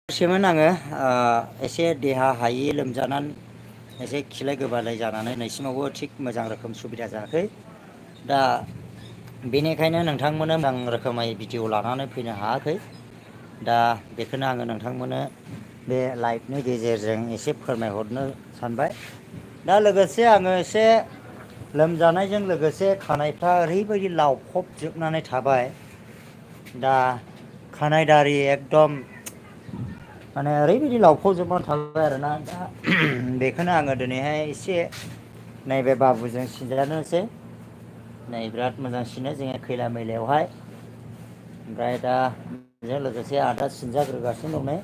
सेमोन आङो एसे देहा हायि लोमजानानै एसे खिलाय गोबालाय जानानै नैसिमावबो थिग मोजां रोखोम सुबिदा जायाखै दा बेनिखायनो नोंथांमोननो मोजां रोखोमै भिडिअ लानानै फैनो हायाखै दा बेखौनो आङो नोंथांमोननो बे लाइभनि गेजेरजों एसे फोरमायहरनो सानबाय दा लोगोसे आङो एसे लोमजानायजों लोगोसे खानायफ्रा ओरैबायदि लावखबजोबनानै थाबाय दा खानाय दारि एकदम माने ओरैबायदि लावखबजोबनानै थाबाय आरोना दा बेखौनो आङो दिनैहाय एसे नैबे बाबुजों सिनजानोसै नै बिराद मोजां सिनो जोङो खैला मैलायावहाय ओमफ्राय दा बेजों लोगोसे आदा सिनजाग्रोगासिनो दं नै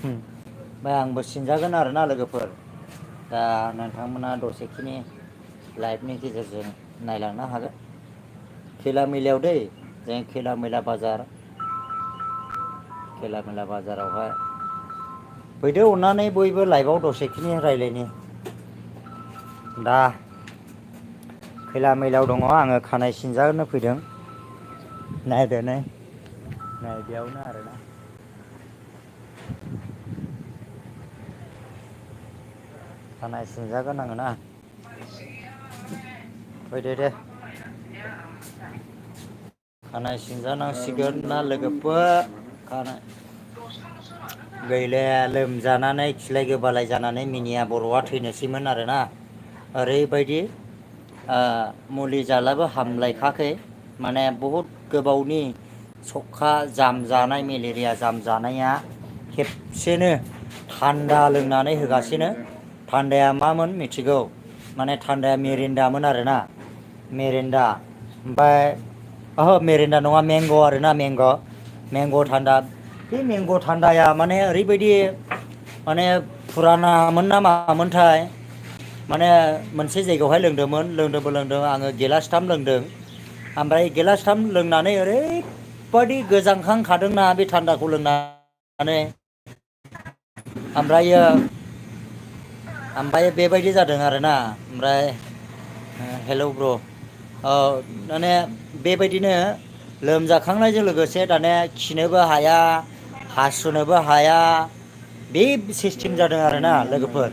ओमफ्राय आंबो सिनजागोन आरोना लोगोफोर दा नोंथांमोना दसेखिनि लाइभनि गेजेरजों नायलांनो हागोन खैला मैलायाव दै जों खैला मैला बाजार खैला मैला बाजारावहाय फैदो अननानै बयबो लाइभआव दसेखिनि रायज्लायनि दा खैला मैलायाव दङ आङो खानाय सिनजानो फैदों नायदो नै बेयावनो आरोना खानाय सिनजागोन आङो ना फैदो दे खानाय सिनजानांसिगोन ना लोगोफोर खानाय गैले लोमजानानै खिलाय गोबालाय जानानै मिनिया बर'आ थैनोसैमोन आरोना ओरैबायदि मुलि जालाबो हामलायखाखै माने बहुद गोबावनि सखा जाम जानाय मेलेरिया जाम जानाया खेबसेनो थान्दा लोंनानै होगासिनो थान्दाया मामोन मिथिगौ माने थान्दाया मेरिन्दामोन आरोना मेरेन्दा ओमफ्राय ओहो मेरेन्दा नङा मेंग' आरोना मेंग' थान्दा बे मेंग' थान्दाया माने ओरैबायदि माने फुरानामोन ना मामोनथाय माने मोनसे जायगायावहाय लोंदों आङो गिलासथाम लोंदों ओमफ्राय गिलासथाम लोंनानै ओरैबायदि गोजांखांखादोंना बे थान्दाखौ लोंनानै ओमफ्राय बेबायदि जादों आरोना ओमफ्राय हेलौ ब्र' माने बेबायदिनो लोमजाखांनायजों लोगोसे दाने खिनोबो हाया हासुनोबो हाया बे सिस्टेम जादों आरोना लोगोफोर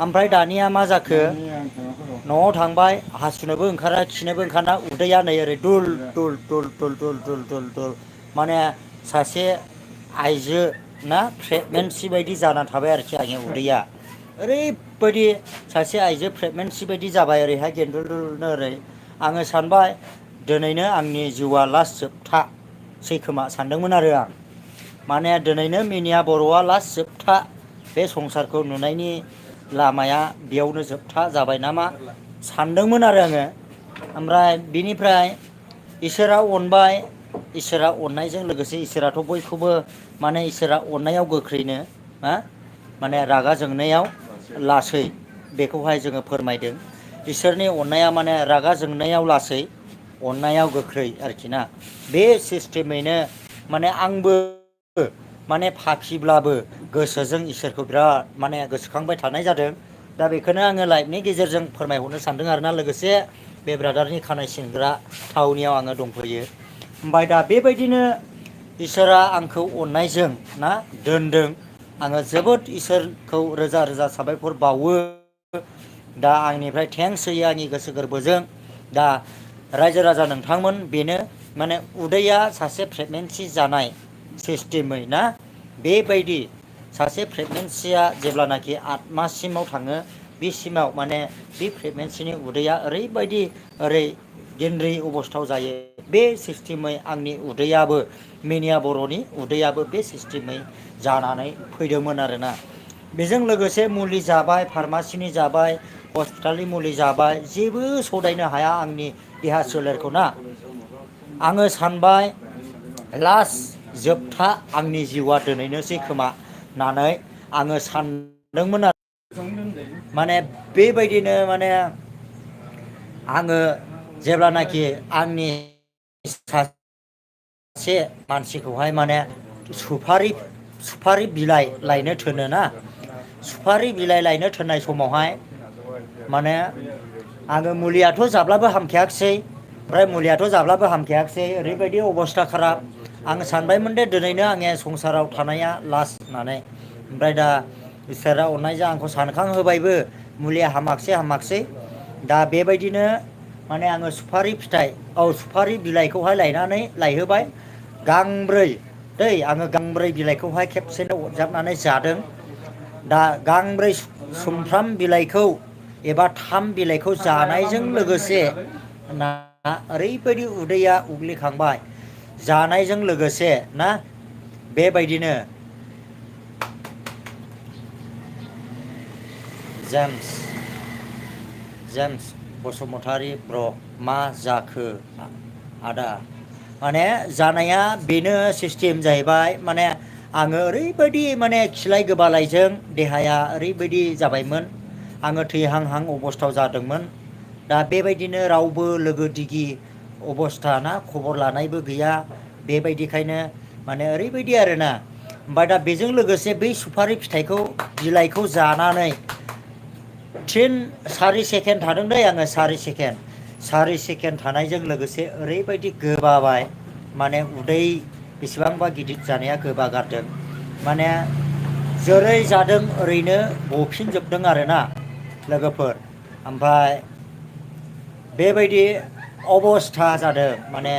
ओमफ्राय दानिया मा जाखो न'आव थांबाय हासुनोबो ओंखारा खिनोबो ओंखारा उदैया नै ओरै दुल दुल दुल दुल दुल दुल दुल दुल माने सासे आइजो ना प्रेगनेन्सि बायदि जानानै थाबाय आरोखि आंनि उदैया ओरैबायदि सासे आइजो प्रेगनेन्सि बायदि जाबाय ओरैहाय गेन्दुलनो ओरै आङो सानबाय दिनैनो आंनि जिउआ लास्ट जोबथासै खोमा सानदोंमोन आरो आं माने दिनैनो मिनिया बर'आ लास्ट जोबथा बे संसारखौ नुनायनि लामाया बेयावनो जोबथा जाबाय नामा सानदोंमोन आरो आङो ओमफ्राय बिनिफ्राय इसोरा अनबाय इसोरा अननायजों लोगोसे इसोराथ' बयखौबो माने इसोरा अननायाव गोख्रैनो माने रागा जोंनायाव लासै बेखौहाय जोङो फोरमायदों इसोरनि अननाया माने रागा जोंनायाव लासै अननायाव गोख्रै आरोखि ना बे सिस्टेमैनो माने आंबो माने फाखिब्लाबो गोसोजों इसोरखौ बिराद माने गोसोखांबाय थानाय जादों दा बेखौनो आङो लाइभनि गेजेरजों फोरमायहरनो सानदों आरोना लोगोसे बे ब्रादारनि खानाय सिनग्रा थावनियाव आङो दंफैयो ओमफ्राय दा बेबायदिनो इसोरा आंखौ अननायजों ना दोनदों आङो जोबोद इसोरखौ रोजा रोजा साबायखर बावो दा आंनिफ्राय थेंक्स होयो आंनि गोसो गोरबोजों दा रायजो राजा नोंथांमोन बेनो माने उदैया सासे प्रेगनेन्सि जानाय सिस्टेमै ना बेबायदि सासे प्रेगनेन्सिया जेब्लानाखि 8 माससिमाव थाङो बिसिमाव माने बे प्रेगनेन्सिनि उदैया ओरैबायदि ओरै गेन्द्रि अबस्थायाव जायो बे सिस्टेमै आंनि उदैयाबो मिनिया बर'नि उदैयाबो बे सिस्टेमै जानानै फैदोंमोन आरोना बेजों लोगोसे मुलि जाबाय फार्मासिनि जाबाय हस्पिटालनि मुलि जाबाय जेबो सदायनो हाया आंनि देहा सोलेरखौ ना आङो सानबाय लास्ट जोबथा आंनि जिउआ दिनैनोसै खोमा होननानै आङो सानदोंमोन आरो माने बेबायदिनो माने आङो जेब्लानाखि आंनि सासे मानसिखौहाय माने सुफारि बिलाइ लायनो थोनोना सुफारि बिलाइ लायनो थोननाय समावहाय माने आङो मुलियाथ' जाब्लाबो हामखायाखिसै ओमफ्राय मुलियाथ' जाब्लाबो हामखायाखिसै ओरैबायदि अबस्था खाराब आं सानबायमोन दे दिनैनो आंनि संसाराव थानाया लास्ट होननानै ओमफ्राय दा इसोरा अननायजों आंखौ सानखांहोबायबो मुलिया हामाखसै दा बेबायदिनो माने आङो सुपारि फिथाइ सुपारि बिलाइखौहाय लायहोबाय गांब्रै आङो गांब्रै बिलाइखौहाय खेबसेनो अरजाबनानै जादों। दा गांब्रै सुमफ्राम बिलाइखौ एबा 3 बिलाइखौ जानायजों लोगोसे ना ओरैबायदि उदैया उग्लिखांबाय जानायजों लोगोसे ना बेबायदिनो जेम्स बसुमतारी ब्र मा जाखो आदा माने जानाया बेनो सिस्टेम जाहैबाय माने आङो ओरैबायदि माने खिलाय गोबालायजों देहाया ओरैबायदि जाबायमोन आङो थैहांहां अबस्थायाव जादोंमोन। दा बेबायदिनो रावबो लोगो दिगि अबस्था ना खबर लानायबो गैया बेबायदिखायनो माने ओरैबायदि आरोना ओमफ्राय दा बेजों लोगोसे बै सुपारि फिथाइखौ बिलाइखौ जानानै 3-4 सेकेन्ड थादों दै आङो 4 सेकेन्ड थानायजों लोगोसे ओरैबायदि गोबाबाय माने उदै बेसेबांबा गिदिर जानाया गोबा गारदों माने जेरै जादों ओरैनो गफिनजोबदों आरोना लोगोफोर ओमफ्राय बेबायदि अबस्था जादों माने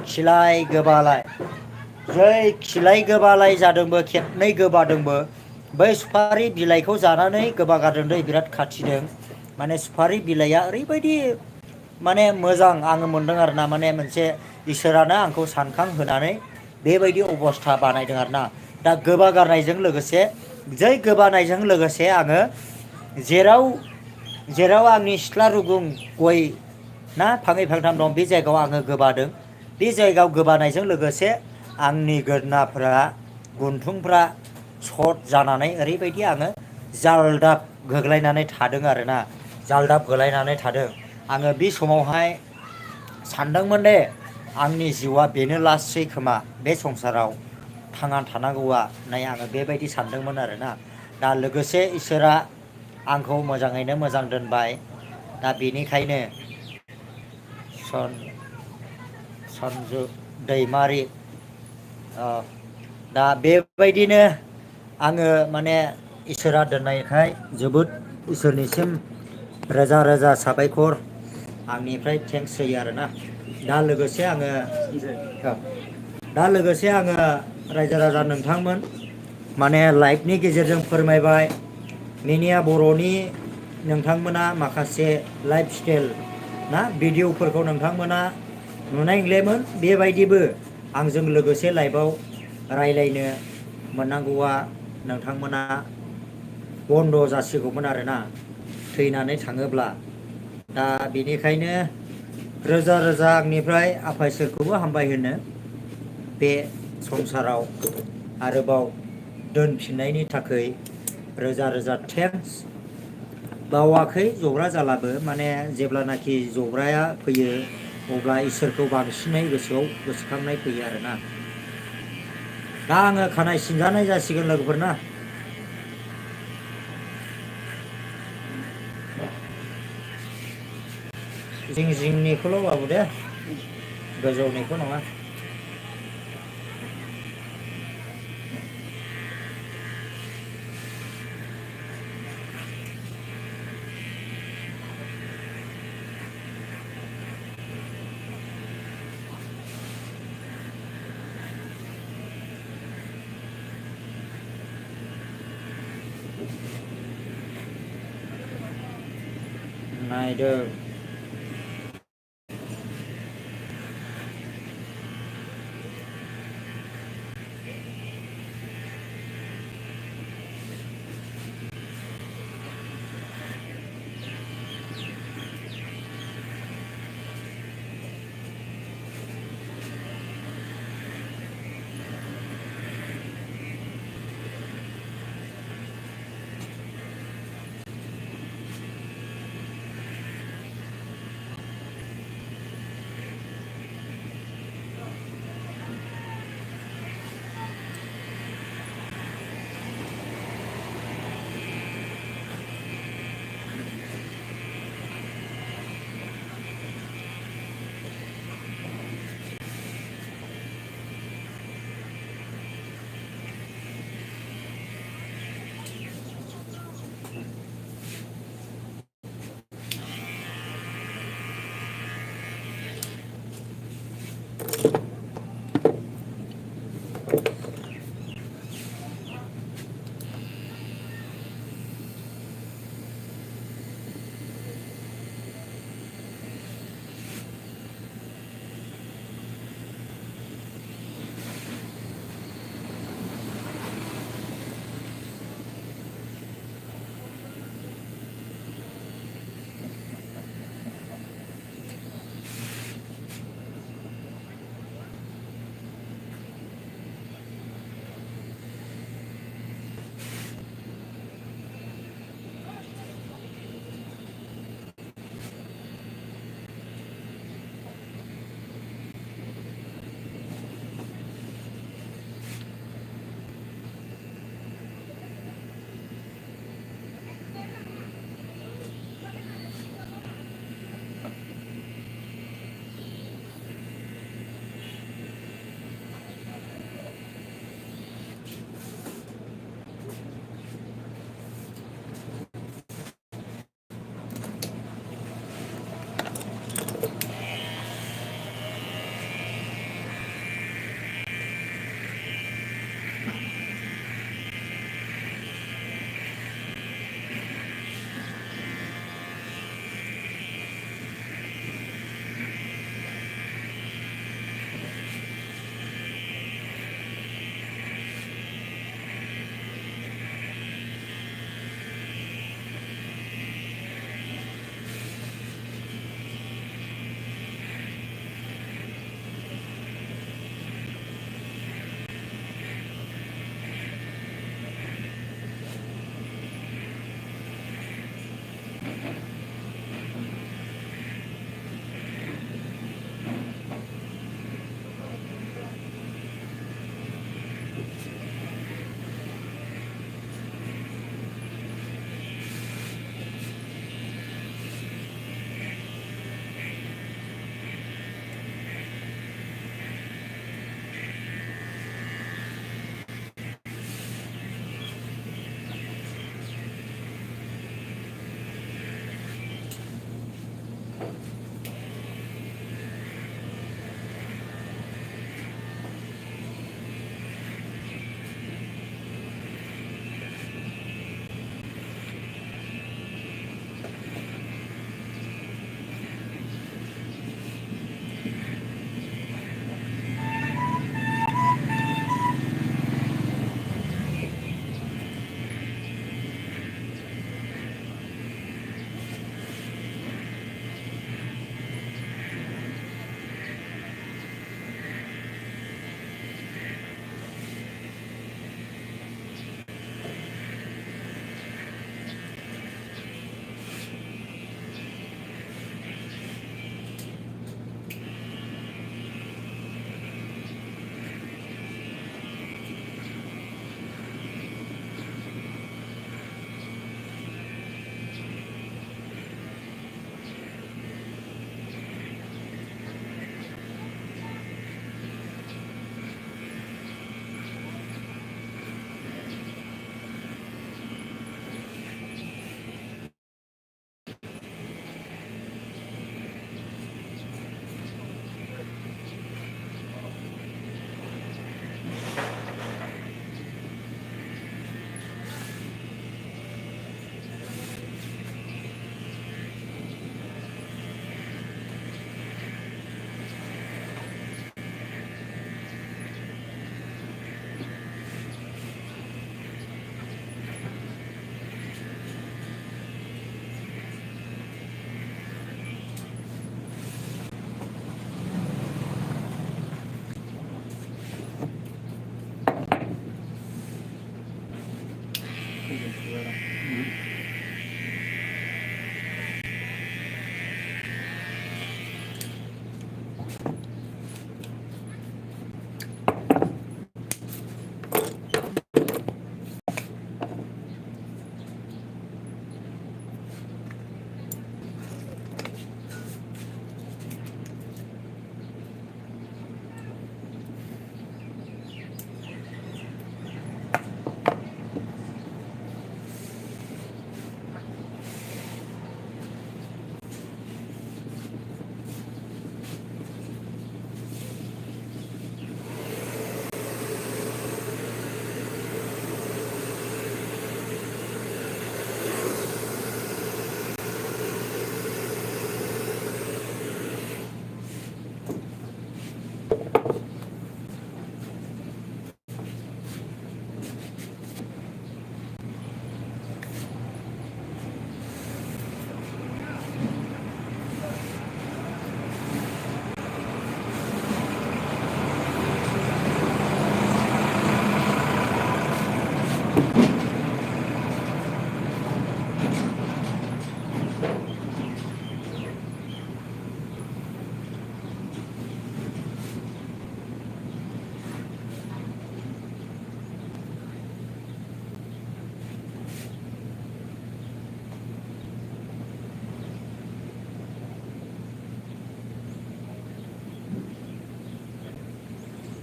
खिलाय गोबालाय जै खिलाय गोबालाय जादोंबो खेबनै गोबादोंबो बै सुपारि बिलाइखौ जानानै गोबा गारदों दै बिराद खाथिदों माने सुपारि बिलाइया ओरैबायदि माने मोजां आङो मोनदों आरोना माने मोनसे इसोरानो आंखौ सानखां होनानै बेबायदि अबस्था बानायदों आरोना दा गोबा गारनायजों लोगोसे जै गोबानायजों लोगोसे आङो जेराव आंनि सिथ्ला रुगुं गय ना फांनै फांथाम दं बे जायगायाव आङो गोबादों बे जायगायाव गोबानायजों लोगोसे आंनि गोदनाफ्रा गन्थंफ्रा सर्ट जानानै ओरैबायदि आङो जालदाब गोग्लायनानै थादों आरोना जालदाब गोग्लायनानै थादों आङो बे समावहाय सानदोंमोन दे आंनि जिउआ बेनो लास्टसै खोमा बे संसाराव थांनानै थानांगौआ नाय आङो बेबायदि सानदोंमोन आरोना दा लोगोसे इसोरा आंखौ मोजाङैनो मोजां दोनबाय दा बेनिखायनो सनजु दैमारि दा बेबायदिनो आङो माने इसोरा दोननायखाय जोबोद इसोरनिसिम रोजा रोजा साबायखर आंनिफ्राय थेंक्स होयो आरोना दा लोगोसे आङो रायजो राजा नोंथांमोन माने लाइभनि गेजेरजों फोरमायबाय मिनिया बर'नि नोंथांमोना माखासे लाइफ स्टाइल ना भिडिअ'फोरखौ नोंथांमोना नुनाय नंलामोन बेबायदिबो आंजों लोगोसे लाइभआव रायलायनो मोननांगौआ नोंथांमोना बन्द' जासिगौमोन आरोना थैनानै थाङोब्ला दा बेनिखायनो रोजा रोजा आंनिफ्राय आफा इसोरखौबो हामबाय होनो बे संसाराव आरोबाव दोनफिननायनि थाखाय रोजा रोजा थेंक्स बावाखै जब्रा जालाबो माने जेब्लानाखि जब्राया फैयो अब्ला इसोरखौ बांसिनै गोसोखांनाय फैयो आरोना दा आङो खानाय सिनजानाय जासिगोन लोगोफोर ना जिं जिंनिखौल' बाबु दे गोजौनिखौ नङा नायदो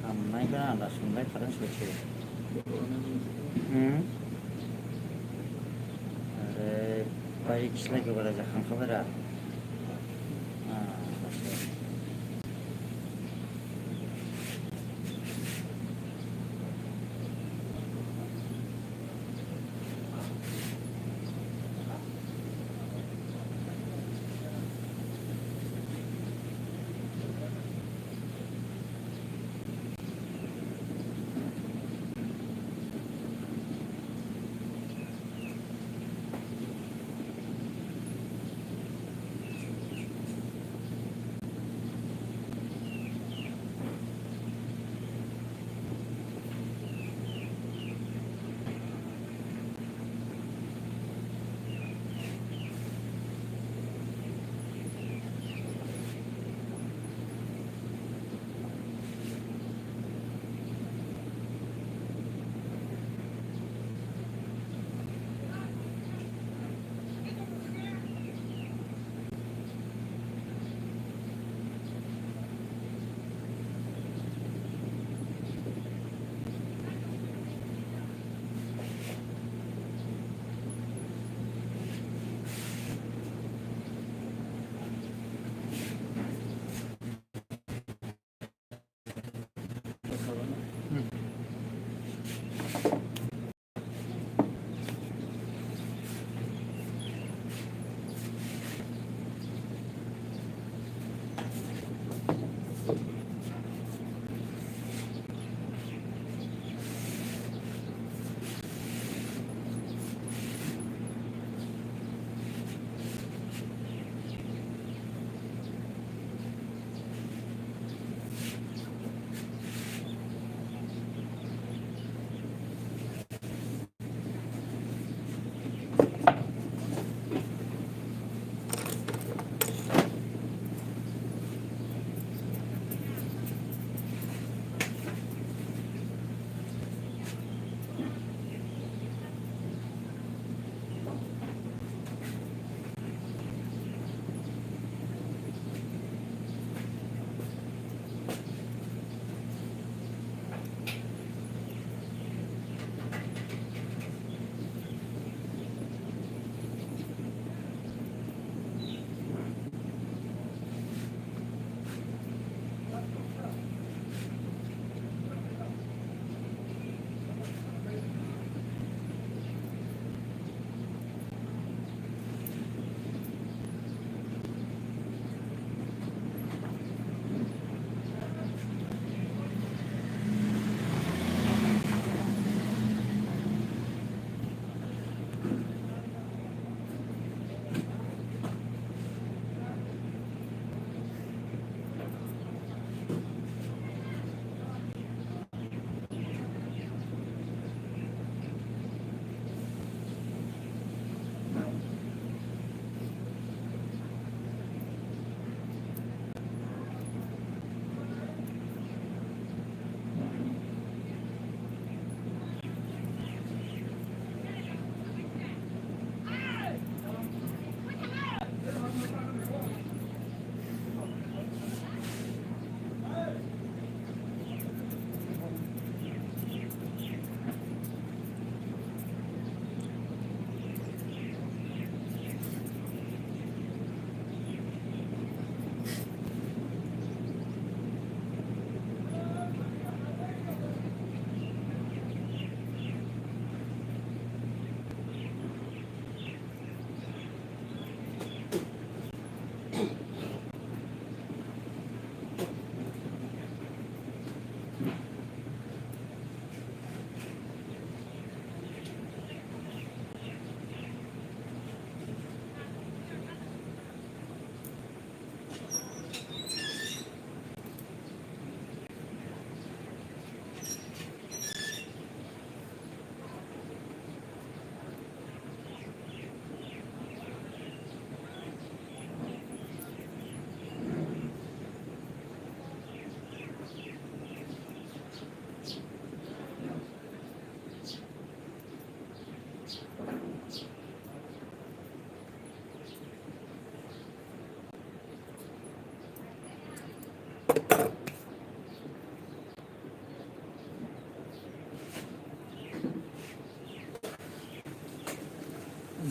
आमनायखौनो आन्दाज मोनबाय थादों सैथो ओरैबायदि खिनाय गोबालाय जाखांखाबाय रा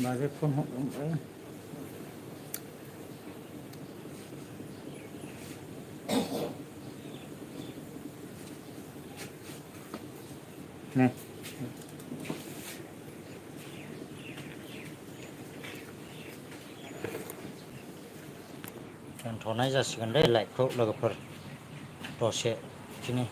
माजे फन हरबाय दोनथ'नाय जासिगोन दे लाइभखौ लोगोफोर दसे बिदिनो